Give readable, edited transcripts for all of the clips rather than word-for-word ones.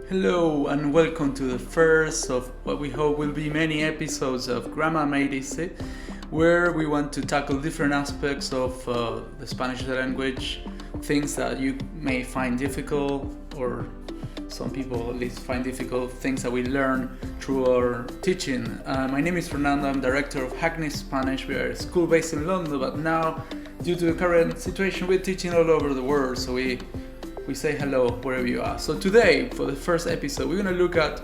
Hello and welcome to the first of what we hope will be many episodes of Grammar Made Easy, where we want to tackle different aspects of the Spanish language, things that you may find difficult, or some people at least find difficult, things that we learn through our teaching. My name is Fernando, I'm director of Hackney Spanish. We are a school based in London, but now, due to the current situation, we're teaching all over the world, so we say hello wherever you are. So today, for the first episode, we're going to look at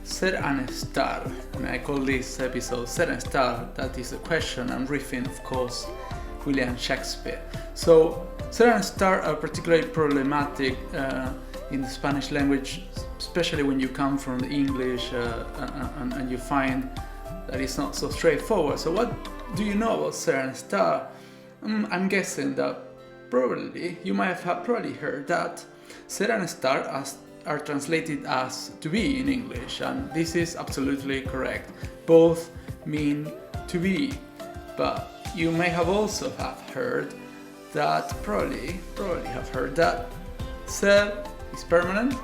ser and estar. And I call this episode ser and estar. That is a question I'm riffing, of course, William Shakespeare. So ser and estar are particularly problematic in the Spanish language, especially when you come from the English and you find that it's not so straightforward. So what do you know about ser and estar? I'm guessing that probably you might have probably heard that ser and estar are translated as to be in English, and this is absolutely correct. Both mean to be, but you may have also have heard that probably have heard that ser is permanent,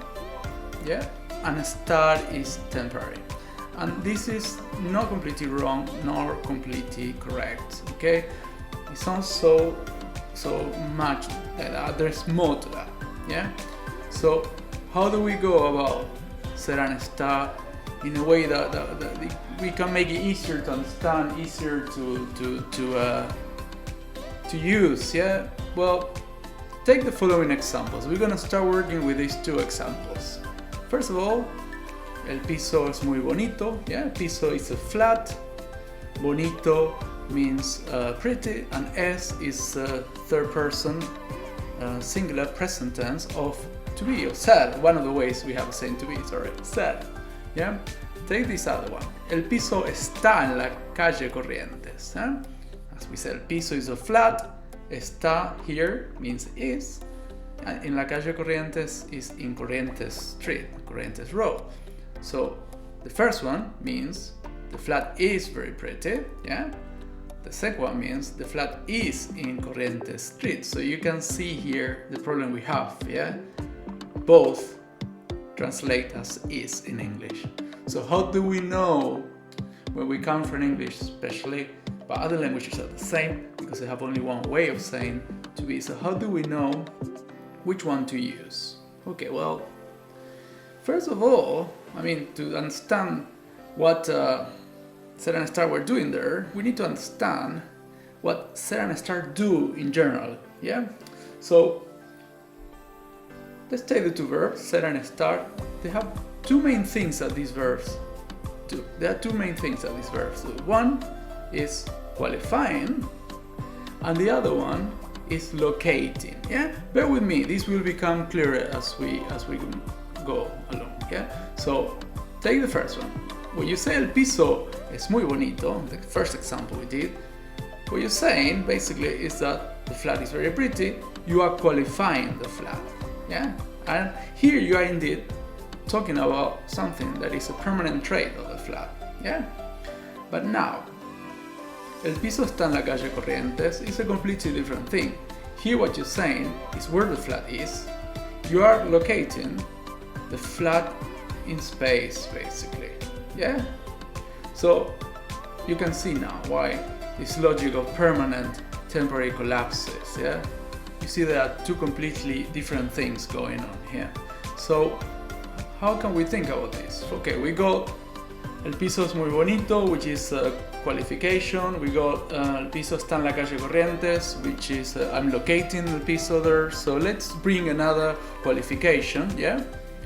yeah, and estar is temporary. And this is not completely wrong nor completely correct. Okay, it sounds so much that there's more to that, yeah? So how do we go about ser and estar in a way that we can make it easier to understand, easier to use, yeah? Well, take the following examples. We're gonna start working with these two examples. First of all, el piso es muy bonito, yeah? Piso is a flat, bonito means pretty, and es is third person singular present tense of to be, or ser. One of the ways we have saying to be, sorry, ser. Yeah? Take this other one. El piso está en la calle Corrientes. Eh? As we said, el piso is a flat, está here means is, and en la calle Corrientes is in Corrientes Street, Corrientes Road. So the first one means the flat is very pretty, yeah? The second one means the flat is in Corrientes Street. So you can see here the problem we have, yeah? Both translate as is in English. So how do we know when we come from English, especially, but other languages are the same because they have only one way of saying to be. So how do we know which one to use? Okay, well, first of all, I mean, to understand what ser and estar we're doing there, we need to understand what ser and estar do in general, yeah? So let's take the two verbs, ser and estar. They have two main things that these verbs do. There are two main things that these verbs do. One is qualifying, and the other one is locating, yeah? Bear with me, this will become clearer as we go along, yeah? So take the first one. When you say el piso es muy bonito, the first example we did, what you're saying basically is that the flat is very pretty, you are qualifying the flat, yeah? And here you are indeed talking about something that is a permanent trait of the flat, yeah? But now, el piso está en la calle Corrientes is a completely different thing. Here what you're saying is where the flat is, you are locating the flat in space basically. Yeah? So you can see now why this logic of permanent temporary collapses, yeah? You see there are two completely different things going on here. So how can we think about this? Okay, we got el piso es muy bonito, which is a qualification. We got el piso está en la calle Corrientes, which is I'm locating el piso there. So let's bring another qualification, yeah?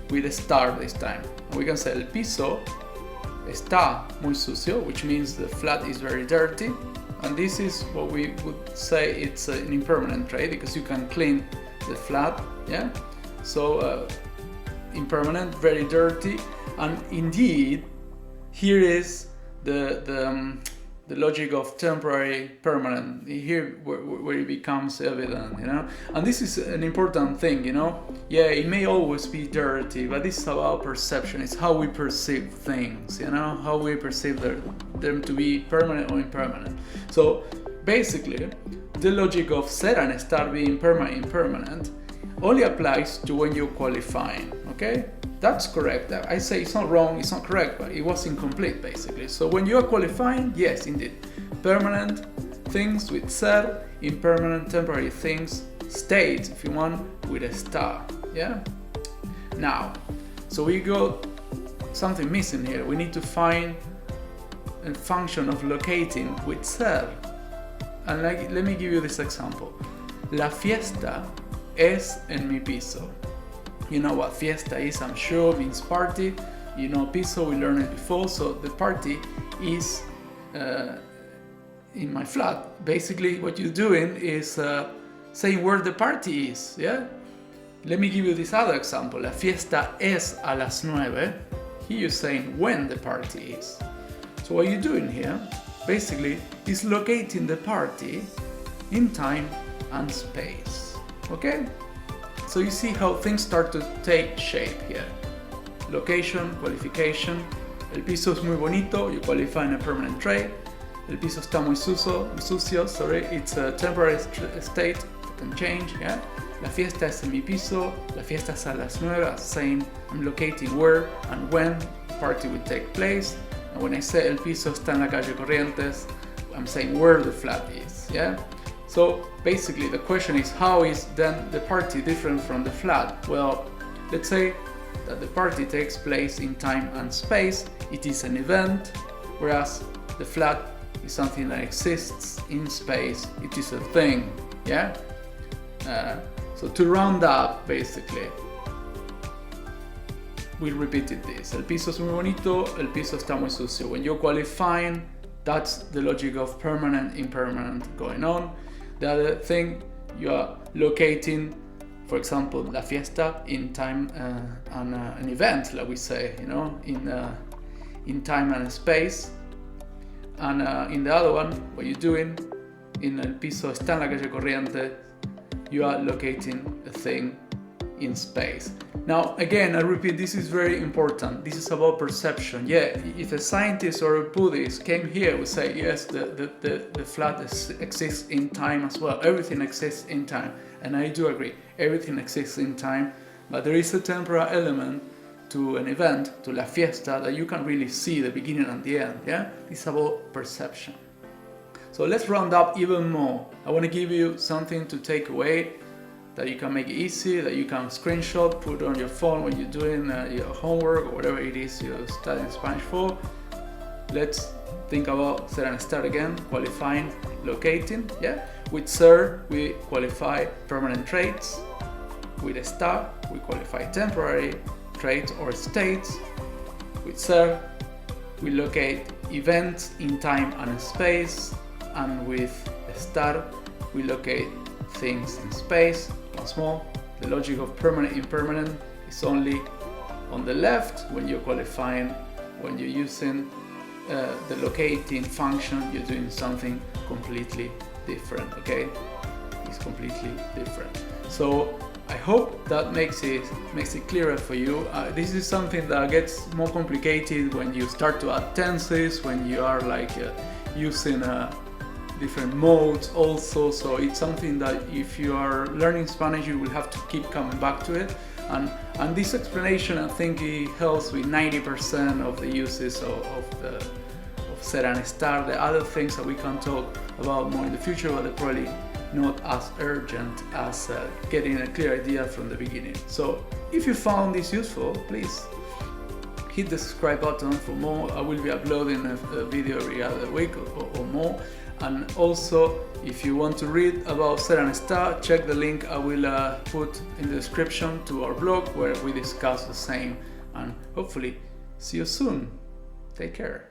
With estar this time. We can say el piso está muy sucio, which means the flat is very dirty, and this is what we would say it's an impermanent trait because you can clean the flat, yeah? So impermanent, very dirty, and indeed here is the logic of temporary permanent, here where it becomes evident, you know? And this is an important thing, you know? Yeah, it may always be dirty, but this is about perception. It's how we perceive things, you know? How we perceive them to be permanent or impermanent. So basically, the logic of ser and estar being permanent, impermanent only applies to when you're qualifying, okay? that's correct. I say it's not wrong, it's not correct, but it was incomplete basically. So when you are qualifying, yes, indeed, permanent things with ser, impermanent temporary things, state, if you want, with estar. Yeah. Now, so we got something missing here. We need to find a function of locating with ser. And let me give you this example. La fiesta es en mi piso. You know what fiesta is, I'm sure, means party. You know piso, we learned it before, so the party is in my flat. Basically what you're doing is saying where the party is, yeah? Let me give you this other example. La fiesta es a las 9. Here you're saying when the party is. So what you're doing here, basically, is locating the party in time and space, okay? So you see how things start to take shape here. Location, qualification. El piso es muy bonito, you qualify in a permanent trait. El piso está muy sucio, sorry, it's a temporary state that can change, yeah? La fiesta es en mi piso, la fiesta es a las 9, saying I'm locating where and when the party will take place. And when I say el piso está en la calle Corrientes, I'm saying where the flat is, yeah? So basically the question is, how is then the party different from the flat? Well, let's say that the party takes place in time and space. It is an event, whereas the flat is something that exists in space. It is a thing, yeah? So to round up, basically, we repeated this. El piso es muy bonito, el piso está muy sucio. When you're qualifying, that's the logic of permanent, impermanent going on. The other thing, you are locating, for example, la fiesta in time and an event, like we say, you know, in time and space. And in the other one, what you're doing, in el piso está en la calle Corrientes, you are locating a thing in space. Now, again, I repeat, this is very important. This is about perception. Yeah, if a scientist or a Buddhist came here, we say, yes, the flat exists in time as well. Everything exists in time. And I do agree, everything exists in time, but there is a temporal element to an event, to la fiesta, that you can really see the beginning and the end. Yeah, it's about perception. So let's round up even more. I want to give you something to take away that you can make it easy, that you can screenshot, put on your phone when you're doing your homework or whatever it is you're studying Spanish for. Let's think about ser and estar again, qualifying, locating, yeah? With ser, we qualify permanent traits. With estar, we qualify temporary traits or states. With ser, we locate events in time and space. And with estar, we locate things in space. Once more, the logic of permanent, impermanent is only on the left when you're qualifying. When you're using the locating function, you're doing something completely different, okay? It's completely different. So I hope that makes it clearer for you. This is something that gets more complicated when you start to add tenses, when you are like using different modes also. So it's something that if you are learning Spanish, you will have to keep coming back to it. And this explanation, I think, it helps with 90% of the uses of ser and estar. The other things that we can talk about more in the future, but they're probably not as urgent as getting a clear idea from the beginning. So if you found this useful, please hit the subscribe button for more. I will be uploading a video every other week or more. And also, if you want to read about ser and estar, check the link I will put in the description to our blog, where we discuss the same. And hopefully see you soon. Take care.